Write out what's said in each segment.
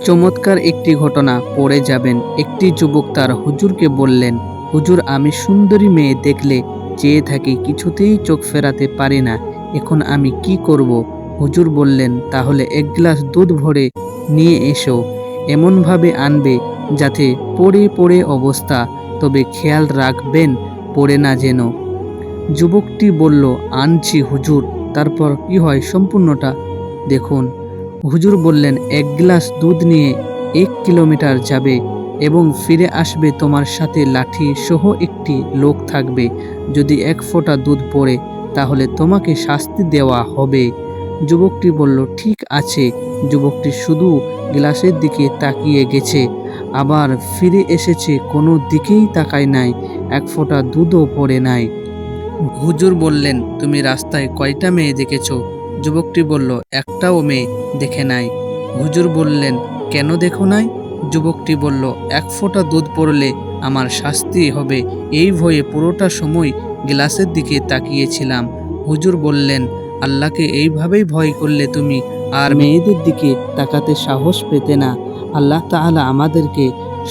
চমৎকার একটি ঘটনা পড়ে যাবেন। একটি যুবক তার হুজুরকে বললেন, হুজুর, আমি সুন্দরী মেয়ে দেখলে চেয়ে থাকি, কিছুতেই চোখ ফেরাতে পারি না, এখন আমি কি করব? হুজুর বললেন, তাহলে এক গ্লাস দুধ ভরে নিয়ে এসো, এমনভাবে আনবে যাতে পড়ে পড়ে অবস্থা, তবে খেয়াল রাখবেন পড়ে না যেন। যুবকটি বলল, আনছি হুজুর। তারপর কি হয় সম্পূর্ণটা দেখুন। হুজুর বললেন, এক গ্লাস দুধ নিয়ে 1 কিলোমিটার যাবে এবং ফিরে আসবে, তোমার সাথে লাঠি সহ একটি লোক থাকবে। যদি এক ফোঁটা দুধ পড়ে তাহলে তোমাকে শাস্তি দেওয়া হবে। যুবকটি বলল, ঠিক আছে। যুবকটি শুধু গ্লাসের দিকে তাকিয়ে গেছে, আবার ফিরে এসেছে, কোনো দিকেই তাকায় নাই, এক ফোঁটা দুধও পড়ে নাই। হুজুর বললেন, তুমি রাস্তায় কয়টা মেয়ে দেখেছ? যুবকটি বলল, একটাও মেয়ে দেখে নাই। হুজুর বললেন, কেন দেখো নাই? যুবকটি বলল, এক ফোঁটা দুধ পড়লে আমার শাস্তি হবে, এই ভয়ে পুরোটা সময় গ্লাসের দিকে তাকিয়েছিলাম। হুজুর বললেন, আল্লাহকে এইভাবেই ভয় করলে তুমি আর মেয়েদের দিকে তাকাতে সাহস পেতে না। আল্লাহ তাআলা আমাদেরকে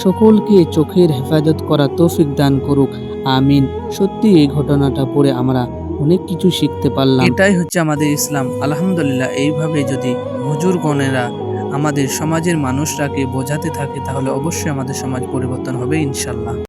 সকলকে চোখের হেফাজত করা তৌফিক দান করুক, আমিন। সত্যি এই ঘটনাটা পড়ে আমরা অনেক কিছু শিখতে পারলাম। এটাই হচ্ছে আমাদের ইসলাম। আলহামদুলিল্লাহ, এইভাবে যদি হুজুরগণেরা আমাদের সমাজের মানুষরাকে বোঝাতে থাকে তাহলে অবশ্যই আমাদের সমাজ পরিবর্তন হবে ইনশাল্লাহ।